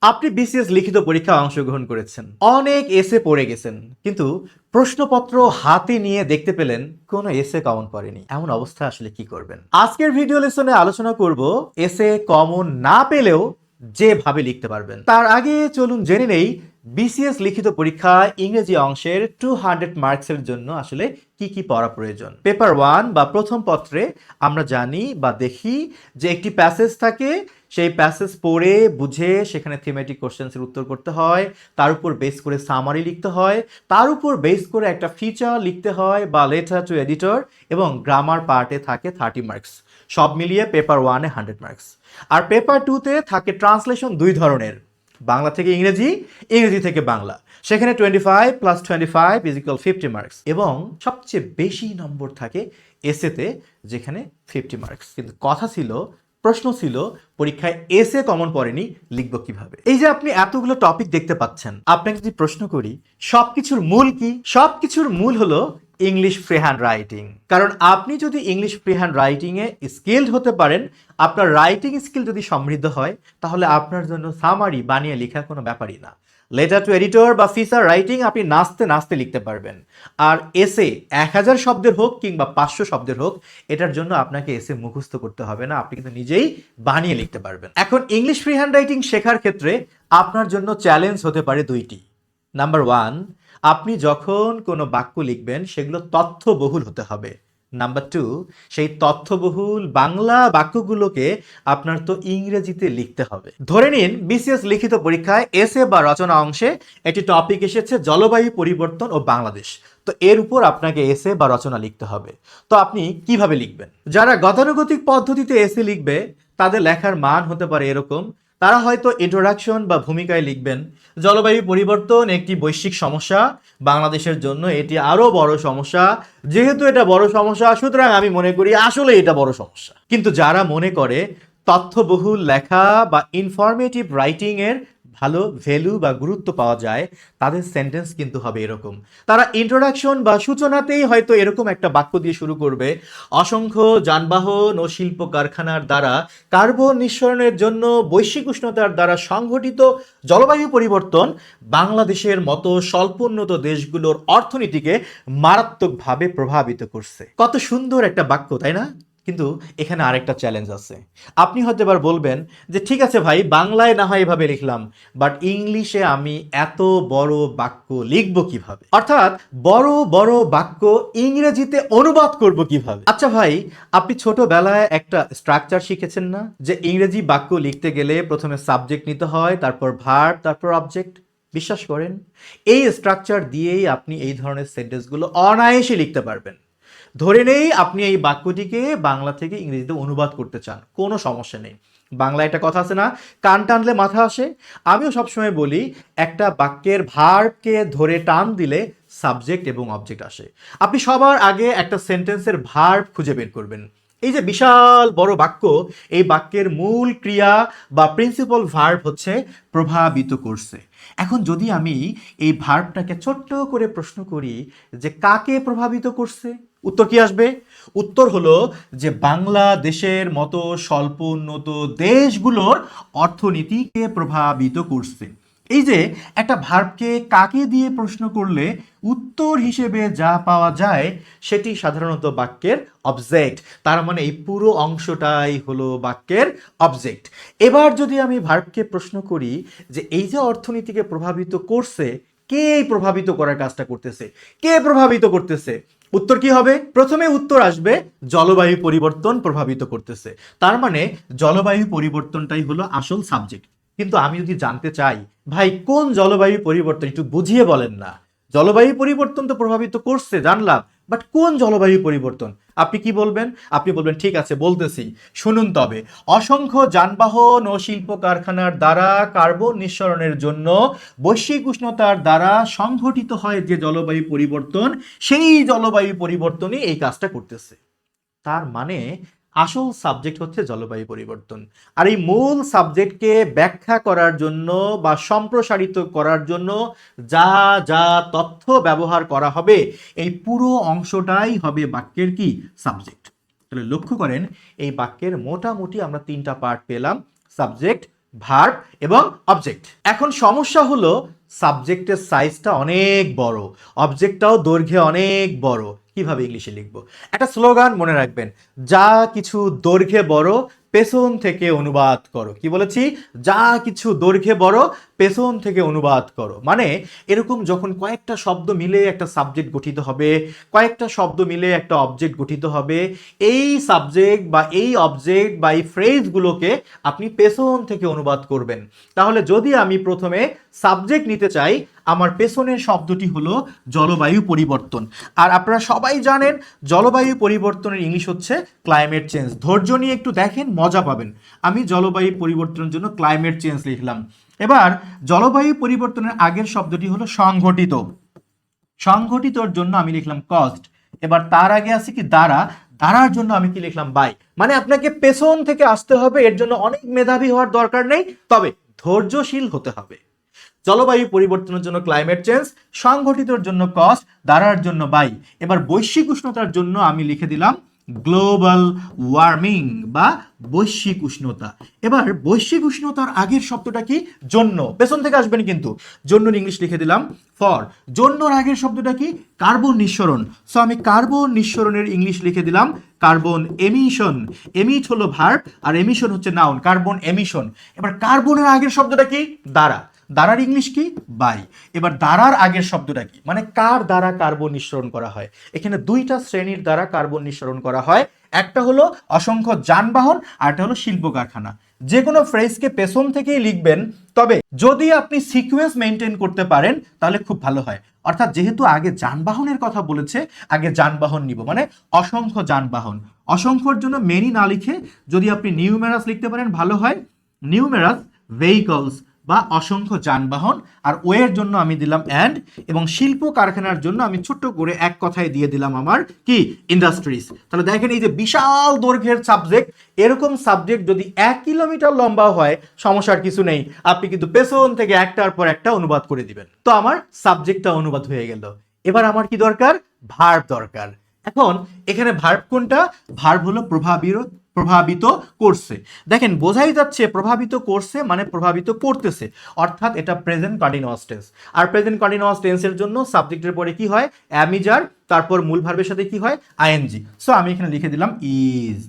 আপনি বিসিএস লিখিত পরীক্ষায় অংশগ্রহণ করেছেন, অনেক এসে পড়ে গেছেন, কিন্তু প্রশ্নপত্র হাতে নিয়ে দেখতে পেলেন কোনো এসে কমন পড়েনি। এমন অবস্থা আসলে কি করবেন? আজকের ভিডিও লেসনে আলোচনা করব এসে কমন না পেলেও যেভাবে লিখতে পারবেন। তার আগে চলুন জেনে নেই বিসিএস লিখিত পরীক্ষায় ইংরেজি অংশের 200 মার্কসের জন্য আসলে কি কি পড়া প্রয়োজন। পেপার 1 বা প্রথম পত্রে আমরা জানি বা দেখি যে একটি প্যাসেজ থাকে, সেই প্যাসেজ পড়ে বুঝে সেখানে থিমেটিক কোশ্চেন্সের উত্তর করতে হয়, তার উপর বেস করে সামারি লিখতে হয়, তার উপর বেস করে একটা ফিচার লিখতে হয় বা লেটার টু এডিটর, এবং গ্রামার পার্টে থাকে 30 মার্কস। সব মিলিয়ে পেপার 1-এ 100 মার্কস। আর পেপার 2-তে থাকে ট্রান্সলেশন দুই ধরনের, বাংলা থেকে ইংরেজি, ইংরেজি থেকে বাংলা। সেখানে 25 + 25 = 50 মার্কস, এবং সবচেয়ে বেশি নম্বর থাকে এসেতে, যেখানে 50 মার্কস। কিন্তু কথা ছিল, প্রশ্ন ছিল, পরীক্ষায় এসে কমন পড়েনি, লিখবো কিভাবে? এই যে আপনি এতগুলো টপিক দেখতে পাচ্ছেন, আপনাকে যদি প্রশ্ন করি সবকিছুর মূল কি? সবকিছুর মূল হলো ইংলিশ ফ্রি হ্যান্ড রাইটিং। কারণ আপনি যদি ইংলিশ ফ্রি হ্যান্ড রাইটিংয়ে স্কিলড হতে পারেন, আপনার রাইটিং স্কিল যদি সমৃদ্ধ হয়, তাহলে আপনার জন্য সামারি বানিয়ে লেখা কোনো ব্যাপারই না। লেটার টু এডিটর বা ফিচার রাইটিং আপনি নাচতে নাচতে লিখতে পারবেন। আর এসে 1000 শব্দের হোক কিংবা 500 শব্দের হোক, এটার জন্য আপনাকে এসে মুখস্থ করতে হবে না, আপনি কিন্তু নিজেই বানিয়ে লিখতে পারবেন। এখন ইংলিশ ফ্রি হ্যান্ড রাইটিং শেখার ক্ষেত্রে আপনার জন্য চ্যালেঞ্জ হতে পারে দুইটি। নাম্বার 1, আপনি যখন কোনো বাক্য লিখবেন সেগুলো তথ্যবহুল হতে হবে। নাম্বার 2, সেই তথ্যবহুল বাংলা বাক্যগুলোকে আপনার তো ইংরেজিতে লিখতে হবে। ধরে নিন বিসিএস লিখিত পরীক্ষায় এসে বা রচনা অংশে একটি টপিক এসেছে জলবায়ু পরিবর্তন ও বাংলাদেশ। তো এর উপর আপনাকে এসে বা রচনা লিখতে হবে। তো আপনি কিভাবে লিখবেন? যারা গতানুগতিক পদ্ধতিতে এসে লিখবে, তাদের লেখার মান হতে পারে এরকম। তারা হয়তো ইন্ট্রোডাকশন বা ভূমিকায় লিখবেন, জলবায়ু পরিবর্তন একটি বৈশ্বিক সমস্যা, বাংলাদেশের জন্য এটি আরো বড় সমস্যা, যেহেতু এটা বড় সমস্যা সুতরাং আমি মনে করি আসলে এটা বড় সমস্যা। কিন্তু যারা মনে করে তথ্যবহুল লেখা বা ইনফরমেটিভ রাইটিং এর ভালো ভ্যালু বা গুরুত্ব পাওয়া যায়, তাদের সেন্টেন্স কিন্তু হবে এরকম। তারা ইন্ট্রোডাকশন বা সূচনাতেই হয়তো এরকম একটা বাক্য দিয়ে শুরু করবে: অসংখ্য যানবাহন ও শিল্প কারখানার দ্বারা কার্বন নিঃসরণের জন্য বৈশ্বিক উষ্ণতার দ্বারা সংঘটিত জলবায়ু পরিবর্তন বাংলাদেশের মতো স্বল্পোন্নত দেশগুলোর অর্থনীতিকে মারাত্মকভাবে প্রভাবিত করছে। কত সুন্দর একটা বাক্য, তাই না? কিন্তু এখানে আরেকটা চ্যালেঞ্জ আছে। আপনি হয়তো এবার বলবেন যে ঠিক আছে ভাই, বাংলায় না হয় এভাবে লিখলাম, বাট ইংলিশে আমি এত বড় বাক্য লিখবো কিভাবে? অর্থাৎ বড় বড় বাক্য ইংরেজিতে অনুবাদ করব কিভাবে? আচ্ছা ভাই, আপনি ছোটবেলায় একটা স্ট্রাকচার শিখেছেন না, যে ইংরেজি বাক্য লিখতে গেলে প্রথমে সাবজেক্ট নিতে হয়, তারপর ভার্ব, তারপর অবজেক্ট? বিশ্বাস করেন, এই স্ট্রাকচার দিয়েই আপনি এই ধরনের সেন্টেন্সগুলো অনায়াসে লিখতে পারবেন। ধরে নেই আপনি এই বাক্যটিকে বাংলা থেকে ইংরেজিতে অনুবাদ করতে চান, কোনো সমস্যা নেই। বাংলা একটা কথা আছে না, কান টানলে মাথা আসে? আমিও সবসময় বলি, একটা বাক্যের ভার্বকে ধরে টান দিলে সাবজেক্ট এবং অবজেক্ট আসে। আপনি সবার আগে একটা সেন্টেন্সের ভার্ব খুঁজে বের করবেন। এই যে বিশাল বড় বাক্য, এই বাক্যের মূল ক্রিয়া বা প্রিন্সিপাল ভার্ব হচ্ছে প্রভাবিত করছে। এখন যদি আমি এই ভার্বটাকে ছোট্ট করে প্রশ্ন করি যে কাকে প্রভাবিত করছে, উত্তর কি আসবে? উত্তর হলো যে বাংলাদেশের মতো স্বল্প উন্নত দেশগুলোর অর্থনীতিকে প্রভাবিত করছে। এই যে একটা ভার্বকে কাকে দিয়ে প্রশ্ন করলে উত্তর হিসেবে যা পাওয়া যায় সেটি সাধারণত বাক্যের অবজেক্ট। তার মানে এই পুরো অংশটাই হলো বাক্যের অবজেক্ট। এবার যদি আমি ভার্বকে প্রশ্ন করি যে এই যে অর্থনীতিকে প্রভাবিত করছে, কে এই প্রভাবিত করার কাজটা করতেছে, কে প্রভাবিত করতেছে, উত্তর কি হবে? প্রথমে উত্তর আসবে জলবায়ু পরিবর্তন প্রভাবিত করতেছে। তার মানে জলবায়ু পরিবর্তনটাই হলো আসল সাবজেক্ট। কিন্তু আমি যদি জানতে চাই ভাই কোন জলবায়ু পরিবর্তন, একটু বুঝিয়ে বলেন না। জলবায়ু পরিবর্তন তো প্রভাবিত করছে জানলাম, বাট কোন জলবায়ু পরিবর্তন? আপনি কি বলবেন? আপনি বলবেন ঠিক আছে বলতেছি, শুনুন তবে। অসংখ্য যানবাহন ও শিল্প কারখানার দ্বারা কার্বন নিঃসরণের জন্য বৈশ্বিক উষ্ণতার দ্বারা সংঘটিত হয় যে জলবায়ু পরিবর্তন, সেই জলবায়ু পরিবর্তনই এই কাজটা করতেছে। তার মানে আসল সাবজেক্ট হচ্ছে জলবায়ু পরিবর্তন। আর এই মূল সাবজেক্টকে ব্যাখ্যা করার জন্য বা সম্প্রসারিত করার জন্য যা যা তথ্য ব্যবহার করা হবে, এই পুরো অংশটাই হবে বাক্যের কি? সাবজেক্ট। তাহলে লক্ষ্য করেন, এই বাক্যের মোটামুটি আমরা তিনটা পার্ট পেলাম: সাবজেক্ট, ভার্ব এবং অবজেক্ট। এখন সমস্যা হলো সাবজেক্টের সাইজটা অনেক বড়, অবজেক্টটাও দৈর্ঘ্যে অনেক বড়। কিভাবে ইংলিশে লিখবো? একটা স্লোগান মনে রাখবেন, যা কিছু দৈর্ঘ্যে বড় পেছন থেকে অনুবাদ করো। কি বলেছি? যা কিছু দৈর্ঘ্যে বড় পেছন থেকে অনুবাদ করো। মানে এরকম যখন কয়েকটা শব্দ মিলে একটা সাবজেক্ট গঠিত হবে, কয়েকটা শব্দ মিলে একটা অবজেক্ট গঠিত হবে, এই সাবজেক্ট বা এই অবজেক্ট বা এই ফ্রেজগুলোকে আপনি পেছন থেকে অনুবাদ করবেন। তাহলে যদি আমি প্রথমে সাবজেক্ট নিতে চাই, আমার পেছনের শব্দটি হলো জলবায়ু পরিবর্তন। আর আপনারা সবাই জানেন জলবায়ু পরিবর্তনের ইংলিশ হচ্ছে ক্লাইমেট চেঞ্জ। ধৈর্য নিয়ে একটু দেখেন, মজা পাবেন। আমি জলবায়ু পরিবর্তনের জন্য ক্লাইমেট চেঞ্জ লিখলাম। এবার জলবায়ু পরিবর্তনের আগের শব্দটি হলো সংঘটিত। সংঘটিতর জন্য আমি লিখলাম কজড। এবার তার আগে আছে কি দ্বারা, দ্বারার জন্য আমি কি লিখলাম বাই। মানে আপনাকে পেছন থেকে আসতে হবে, এর জন্য অনেক মেধাবী হওয়ার দরকার নেই, তবে ধৈর্যশীল হতে হবে। জলবায়ু পরিবর্তনের জন্য ক্লাইমেট চেঞ্জ, সংঘটিতর জন্য কজ, দ্বারার জন্য বাই। এবার বৈশ্বিক উষ্ণতার জন্য আমি লিখে দিলাম গ্লোবাল ওয়ার্মিং বা বৈশ্বিক উষ্ণতা। এবার বৈশ্বিক উষ্ণতার আগের শব্দটা কি? জন্য। পেছন থেকে আসবেন কিন্তু। জন্যর ইংলিশ লিখে দিলাম ফর। জন্যর আগের শব্দটা কি? কার্বন নিঃসরণ। সো আমি কার্বন নিঃসরণের ইংলিশ লিখে দিলাম কার্বন এমিশন। এমিট হলো ভার্ব আর এমিশন হচ্ছে নাউন, কার্বন এমিশন। এবার কার্বনের আগের শব্দটা কি? দ্বারা। দ্বারার ইংলিশ কি? বাই। এবার দ্বারার আগের শব্দটা কি? মানে কার দ্বারা কার্বন নিঃসরণ করা হয়। এখানে দুইটা শ্রেণীর দ্বারা কার্বন নিঃসরণ করা হয়, একটা হলো অসংখ্য যানবাহন আর একটা হলো শিল্প কারখানা। যে কোনো ফ্রেজকে পেছন থেকেই লিখবেন, তবে যদি আপনি সিকোয়েন্স মেনটেন করতে পারেন তাহলে খুব ভালো হয়। অর্থাৎ যেহেতু আগে যানবাহনের কথা বলেছে, আগে যানবাহন নিব, মানে অসংখ্য যানবাহন। অসংখ্যর জন্য মেনি না লিখে যদি আপনি নিউমেরাস লিখতে পারেন ভালো হয়। নিউমেরাস ভেহিকলস বা অসংখ্য যানবাহন। আর ওয়ের জন্য আমি দিলাম অ্যান্ড, এবং শিল্প কারখানার জন্য আমি ছোট্ট করে এক কথায় দিয়ে দিলাম আমার কি? ইন্ডাস্ট্রিজ। তাহলে দেখেন এই যে বিশাল দৈর্ঘ্যের সাবজেক্ট, এরকম সাবজেক্ট যদি 1 কিলোমিটার লম্বা হয় সমস্যার কিছু নেই, আপনি কিন্তু পেছন থেকে একটার পর একটা অনুবাদ করে দিবেন। তো আমার সাবজেক্টটা অনুবাদ হয়ে গেল। এবার আমার কি দরকার? ভার্ব দরকার। এখন এখানে ভার্ব কোনটা? ভার্ব হলো প্রভাবিত করছে। দেখেন বোঝাই যাচ্ছে প্রভাবিত করছে মানে প্রভাবিত করতেছে, অর্থাৎ এটা প্রেজেন্ট কন্টিনিউয়াস টেন্স। আর প্রেজেন্ট কন্টিনিউয়াস টেন্সের জন্য সাবজেক্টের পরে কি হয়? অ্যামিজার, তারপর মূল ভার্বের সাথে কি হয়? আইএনজি। সো আমি এখানে লিখে দিলাম ইজ।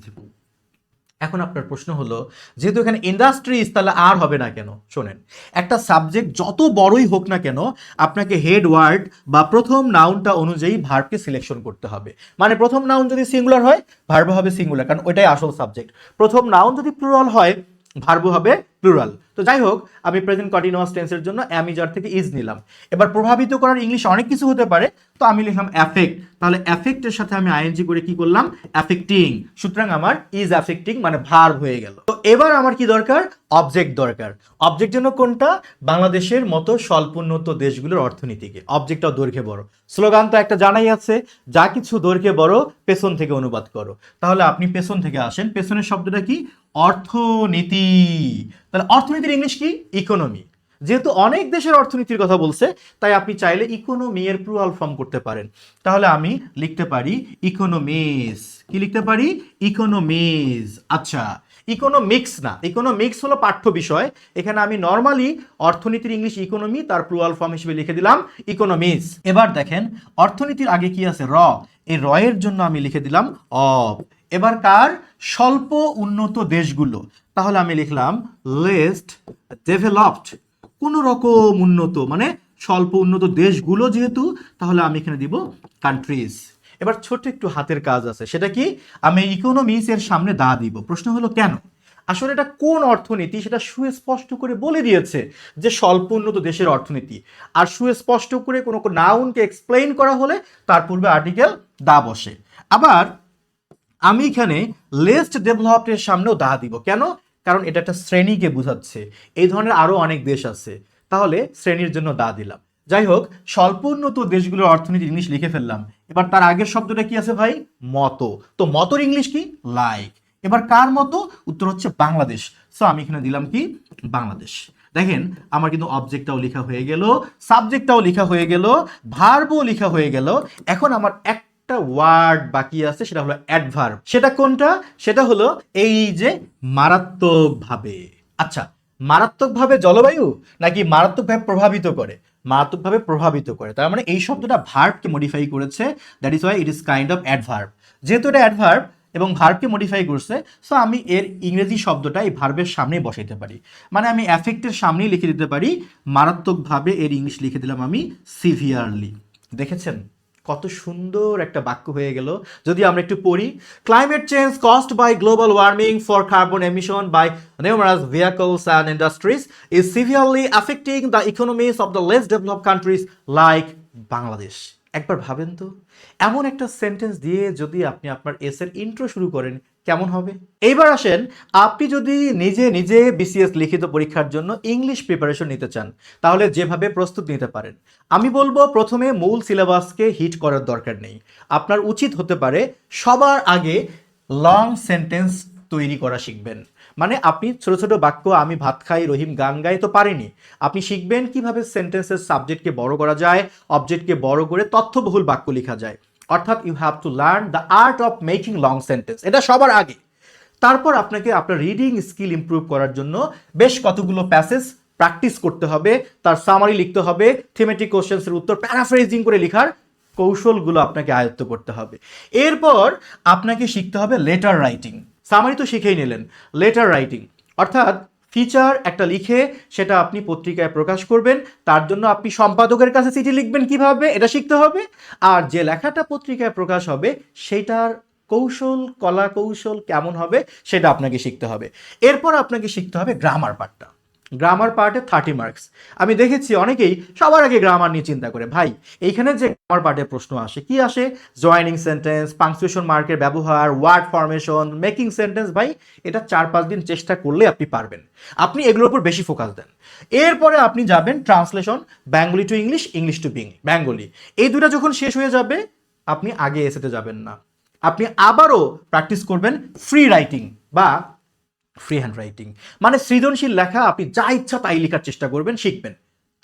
এখন আপনার প্রশ্ন হলো, যেহেতু এখানে ইন্ডাস্ট্রিজ, তাহলে আর হবে না কেন? শোনেন, একটা সাবজেক্ট যত বড়ই হোক না কেন, আপনাকে হেড ওয়ার্ড বা প্রথম নাউনটা অনুযায়ী ভার্বকে সিলেকশন করতে হবে। মানে প্রথম নাউন যদি সিঙ্গুলার হয়, ভার্ব হবে সিঙ্গুলার, কারণ ওইটাই আসল সাবজেক্ট। প্রথম নাউন যদি প্লুরাল হয়, ভার্ব হবে প্লুরাল। তো যাই হোক, আমি প্রেজেন্ট কন্টিনিউয়াস টেন্সের জন্য অ্যামিজার থেকে ইজ নিলাম। এবার প্রভাবিত করার ইংলিশ অনেক কিছু হতে পারে, তো আমি লিখলাম অ্যাফেক্ট। তাহলে অ্যাফেক্টের সাথে আমি আইএনজি করে কি করলাম? অ্যাফেক্টিং। সুতরাং আমার ইজ অ্যাফেক্টিং মানে ভার্ব হয়ে গেল। তো এবার আমার কি দরকার? অবজেক্ট দরকার। অবজেক্ট জন্য কোনটা? বাংলাদেশের মতো স্বল্পোন্নত দেশগুলোর অর্থনীতিকে। অবজেক্টটাও দৈর্ঘ্যে বড়। স্লোগান তো একটা জানাই আছে, যা কিছু দৈর্ঘ্যে বড় পেছন থেকে অনুবাদ করো। তাহলে আপনি পেছন থেকে আসেন, পেছনের শব্দটা কি? অর্থনীতি। তাহলে অর্থনীতির ইংলিশ কি? ইকোনমি। যেহেতু অনেক দেশের অর্থনীতির কথা বলছে, তাই আপনি চাইলে ইকোনমি এর প্লুরাল ফর্ম করতে পারেন। তাহলে আমি লিখতে পারি ইকোনমিস। কি লিখতে পারি? ইকোনমিস। আচ্ছা, ইকোনমিক্স না, ইকোনমিক্স হলো পাঠ্য বিষয়। এখানে আমি নর্মালি অর্থনীতির ইংলিশ ইকোনমি, তার প্লুরাল ফর্ম হিসেবে লিখে দিলাম ইকোনমিস। এবার দেখেন অর্থনীতির আগে কি আছে? র। এই র এর জন্য আমি লিখে দিলাম অব। এবার কার? স্বল্প উন্নত দেশগুলো। তাহলে আমি লিখলাম লেস্ট ডেভেলপড। কোন রকম উন্নত মানে স্বল্প উন্নত দেশগুলো যেহেতু, তাহলে আমি এখানে দিব কান্ট্রিজ। এবার ছোট একটু হাতের কাজ আছে, সেটা কি? আমি ইকোনমিস এর সামনে দা দিব। প্রশ্ন হলো কেন? আসলে এটা কোন অর্থনীতি সেটা সুস্পষ্ট করে বলে দিয়েছে যে স্বল্প উন্নত দেশের অর্থনীতি। আর সুস্পষ্ট করে কোনো নাউনকে এক্সপ্লেইন করা হলে তার পূর্বে আর্টিকেল দা বসে। আবার আমি এখানে লেস্ট ডেভেলপড সামনেও দা দিব। কেন? কারণ এটা একটা শ্রেণীকে বোঝাচ্ছে। এই ধরনের আরো অনেক দেশ আছে, তাহলে শ্রেণীর জন্য দা দিলাম। যাই হোক, স্বল্প উন্নত দেশগুলোর অর্থনীতির ইংলিশ লিখে ফেললাম। এবার তার আগের শব্দটা কি আছে ভাই? মতো। তো মতোর ইংলিশ কি? লাইক। এবার কার মতো? উত্তর হচ্ছে বাংলাদেশ। সো আমি এখানে দিলাম কি? বাংলাদেশ। দেখেন আমার কিন্তু অবজেক্টটাও লেখা হয়ে গেল, সাবজেক্টটাও লেখা হয়ে গেল, ভার্বও লেখা হয়ে গেল। এখন আমার একটা ওয়ার্ড বাকি আছে, সেটা হলো অ্যাডভার্ব। সেটা কোনটা? সেটা হলো এই যে মারাত্মকভাবে। আচ্ছা, মারাত্মকভাবে জলবায়ু নাকি মারাত্মকভাবে প্রভাবিত করে? মারাত্মকভাবে প্রভাবিত করে, তার মানে এই শব্দটা ভার্বকে মডিফাই করেছে, that is why it is kind of adverb. যেহেতু এটা অ্যাডভার্ব এবং ভার্বকে মডিফাই করছে, সো আমি এর ইংরেজি শব্দটা এই ভার্বের সামনেই বসাইতে পারি, মানে আমি অ্যাফেক্টের সামনেই লিখে দিতে পারি মারাত্মকভাবে, এর ইংলিশ লিখে দিলাম আমি সিভিয়ারলি। দেখেছেন কত সুন্দর একটা বাক্য হয়ে গেল। যদি আমরা একটু পড়ি, climate change caused by global warming for carbon emission by numerous vehicles and industries is severely affecting the economies of the less developed countries like Bangladesh. একবার ভাবেন তো, এমন একটা সেন্টেন্স দিয়ে যদি আপনি আপনার এসের ইন্ট্রো শুরু করেন কেমন হবে? এইবার আসেন, আপনি যদি নিজে নিজে বিসিএস লিখিত পরীক্ষার জন্য ইংলিশ প্রিপারেশন নিতে চান, তাহলে যেভাবে প্রস্তুত নিতে পারেন, আমি বলবো প্রথমে মূল সিলেবাসকে হিট করার দরকার নেই। আপনার উচিত হতে পারে সবার আগে লং সেন্টেন্স তৈরি করা শিখবেন। মানে আপনি ছোট ছোট বাক্য, আমি ভাত খাই রহিম গান গাই তো পারেনি, আপনি শিখবেন কিভাবে সেন্টেন্সের সাবজেক্টকে বড় করা যায়, অবজেক্টকে বড় করে তথ্যবহুল বাক্য লেখা যায়। অর্থাৎ you have to learn the art of making long sentence, এটা সবার আগে। তারপর আপনাকে আপনার রিডিং স্কিল ইমপ্রুভ করার জন্য বেশ কতগুলো প্যাসেজ প্র্যাকটিস করতে হবে, তার সামারি লিখতে হবে, থিমেটিক কোশ্চেন্সের উত্তর প্যারাফ্রেজিং করে লেখার কৌশলগুলো আপনাকে আয়ত্ত করতে হবে। এরপর আপনাকে শিখতে হবে লেটার রাইটিং। সামারি তো শিখেই নিলেন, লেটার রাইটিং অর্থাৎ ফিচার একটা লিখে সেটা আপনি পত্রিকায় প্রকাশ করবেন, তার জন্য আপনি সম্পাদকের কাছে চিঠি লিখবেন কিভাবে, এটা শিখতে হবে। আর যে লেখাটা পত্রিকায় প্রকাশ হবে সেটার কৌশল, কলা কৌশল কেমন হবে সেটা আপনাকে শিখতে হবে। এরপর আপনাকে শিখতে হবে গ্রামার পার্টটা। গ্রামার পার্টে 30 মার্কস। আমি দেখেছি অনেকেই সবার আগে গ্রামার নিয়ে চিন্তা করে, ভাই এইখানে যে গ্রামার পার্টের প্রশ্ন আসে, কি আসে? জয়েনিং সেন্টেন্স, পাংচুয়েশন মার্কের ব্যবহার, ওয়ার্ড ফরমেশন, মেকিং সেন্টেন্স। ভাই এটা 4-5 দিন চেষ্টা করলে আপনি পারবেন, আপনি এগুলোর উপর বেশি ফোকাস দেন। এরপরে আপনি যাবেন translation, Bengali to English, English to Bengali. এই দুটো যখন শেষ হয়ে যাবে আপনি আগে এসেতে যাবেন না, আপনি আবারও প্র্যাকটিস করবেন ফ্রি রাইটিং বা ফ্রি হ্যান্ড রাইটিং, মানে সৃজনশীল লেখা, আপনি যা ইচ্ছা তাই লেখার চেষ্টা করবেন, শিখবেন।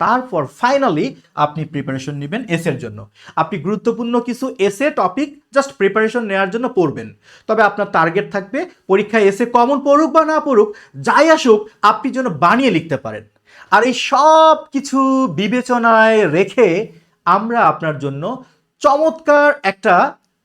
তারপর ফাইনালি আপনি প্রিপারেশন নেবেন এসের জন্য। আপনি গুরুত্বপূর্ণ কিছু এসে টপিক জাস্ট প্রিপারেশন নেওয়ার জন্য পড়বেন, তবে আপনার টার্গেট থাকবে পরীক্ষায় এসে কমন পড়ুক বা না পড়ুক, যাই আসুক আপনি যেন বানিয়ে লিখতে পারেন। আর এই সব কিছু বিবেচনায় রেখে আমরা আপনার জন্য চমৎকার একটা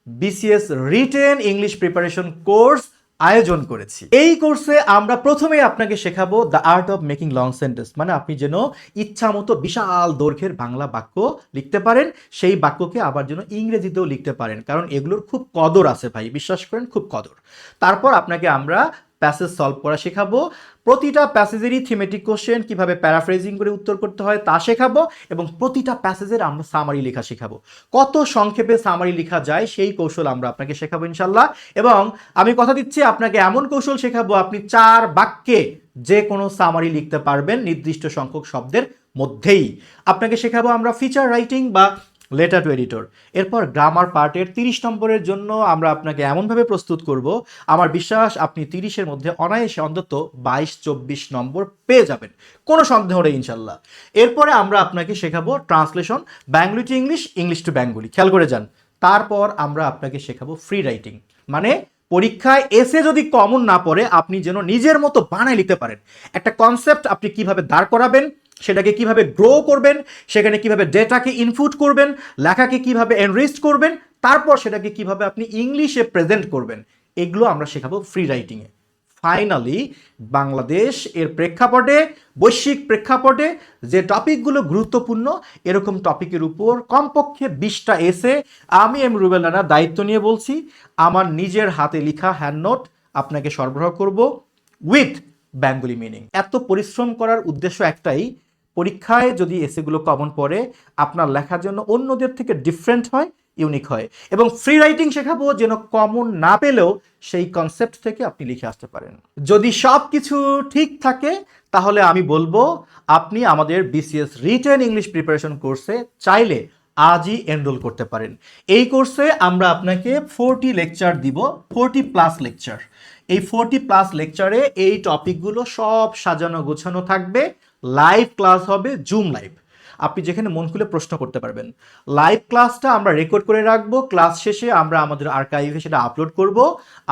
BCS written English preparation course আয়োজন করেছি। এই কোর্সে আমরা প্রথমে আপনাকে শেখাবো the art of making long sentence, মানে আপনি যেন ইচ্ছা মতো বিশাল দৈর্ঘ্যের বাংলা বাক্য লিখতে পারেন, সেই বাক্যকে আবার যেন ইংরেজিতেও লিখতে পারেন, কারণ এগুলোর খুব কদর আছে ভাই, বিশ্বাস করেন খুব কদর। তারপর আপনাকে আমরা প্যাসেজ সলভ করা শেখাবো, প্রতিটা প্যাসেজেরই থিমেটিক কোশ্চেন কিভাবে প্যারাফ্রেজিং করে উত্তর করতে হয় তা শেখাবো, এবং প্রতিটা প্যাসেজের আমরা সামারি লেখা শেখাবো, কত সংক্ষেপে সামারি লেখা যায় সেই কৌশল আমরা আপনাকে শেখাবো ইনশাল্লাহ। এবং আমি কথা দিচ্ছি আপনাকে এমন কৌশল শেখাবো আপনি 4 বাক্যে যে কোনো সামারি লিখতে পারবেন নির্দিষ্ট সংখ্যক শব্দের মধ্যেই। আপনাকে শেখাবো আমরা ফিচার রাইটিং বা লেটার টু এডিটর। এরপর গ্রামার পার্টের 30 নম্বরের জন্য আমরা আপনাকে এমনভাবে প্রস্তুত করব, আমার বিশ্বাস আপনি 30-এর মধ্যে অনায়াসে অন্তত 22-24 নম্বর পেয়ে যাবেন, কোনো সন্দেহ নেই ইনশাল্লাহ। এরপরে আমরা আপনাকে শেখাবো translation, Bengali to English, English to Bengali, খেয়াল করে যান। তারপর আমরা আপনাকে শেখাবো ফ্রি রাইটিং, মানে পরীক্ষায় এসে যদি কমন না পড়ে আপনি যেন নিজের মতো বানায় লিখতে পারেন। একটা কনসেপ্ট আপনি কিভাবে দাঁড় করাবেন, সেটাকে কিভাবে গ্রো করবেন, সেখানে কিভাবে ডেটাকে ইনপুট করবেন, লেখাকে কিভাবে এনরিচ করবেন, তারপর সেটাকে কিভাবে আপনি ইংলিশে প্রেজেন্ট করবেন, এগুলো আমরা শেখাবো ফ্রি রাইটিংয়ে। ফাইনালি বাংলাদেশ এর প্রেক্ষাপটে, বৈশ্বিক প্রেক্ষাপটে যে টপিকগুলো গুরুত্বপূর্ণ, এরকম টপিকের উপর কমপক্ষে 20টা এসে আমি রুবেল রানা দায়িত্ব নিয়ে বলছি, আমার নিজের হাতে লেখা হ্যান্ড নোট আপনাকে সরবরাহ করব উইথ বেঙ্গলি মিনিং। এত পরিশ্রম করার উদ্দেশ্য একটাই, পরীক্ষায় যদি এসেগুলো কমন পড়ে আপনার লেখার জন্য অন্যদের থেকে ডিফারেন্ট হয়, ইউনিক হয়। এবং ফ্রি রাইটিং শেখাবো যেন কমন না পেলেও সেই কনসেপ্ট থেকে আপনি লিখে আসতে পারেন। যদি সব কিছু ঠিক থাকে তাহলে আমি বলবো আপনি আমাদের বিসিএস রিটেন ইংলিশ প্রিপারেশন কোর্সে চাইলে আজই এনরোল করতে পারেন। এই কোর্সে আমরা আপনাকে 40 লেকচার দিব, 40+ লেকচার। এই 40+ লেকচারে এই টপিকগুলো সব সাজানো গোছানো থাকবে, লাইভ ক্লাস হবে, জুম লাইভ, আপনি যেখানে মন খুলে প্রশ্ন করতে পারবেন। লাইভ ক্লাসটা আমরা রেকর্ড করে রাখবো, ক্লাস শেষে আমরা আমাদের আর্কাইভে সেটা আপলোড করব,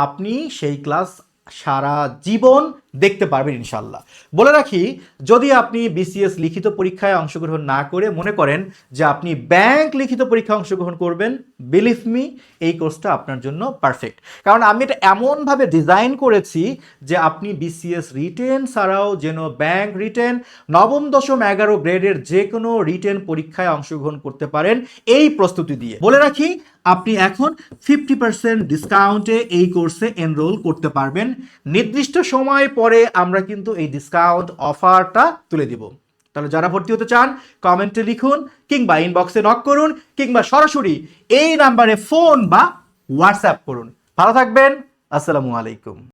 আপনি সেই ক্লাস সারা জীবন দেখতে পারবেন ইনশাল্লাহ। বলে রাখি, যদি আপনি বিসিএস লিখিত পরীক্ষায় অংশগ্রহণ না করে মনে করেন যে আপনি ব্যাংক লিখিত পরীক্ষায় অংশগ্রহণ করবেন, বিলিভ মি, এই কোর্সটা আপনার জন্য পারফেক্ট। কারণ আমি এটা এমনভাবে ডিজাইন করেছি যে আপনি বিসিএস রিটেন ছাড়াও যেন ব্যাংক রিটেন, নবম, দশম, 11 গ্রেডের যে কোনো রিটেন পরীক্ষায় অংশগ্রহণ করতে পারেন এই প্রস্তুতি দিয়ে। বলে রাখি, আপনি এখন 50% ডিসকাউন্টে এই কোর্সে এনরোল করতে পারবেন। নির্দিষ্ট সময় পরে আমরা কিন্তু এই ডিসকাউন্ট অফারটা তুলে দিব। তাহলে যারা ভর্তি হতে চান কমেন্টে লিখুন, কিংবা ইনবক্সে নক করুন, কিংবা সরাসরি এই নাম্বারে ফোন বা হোয়াটসঅ্যাপ করুন। ভালো থাকবেন। আসসালামু আলাইকুম।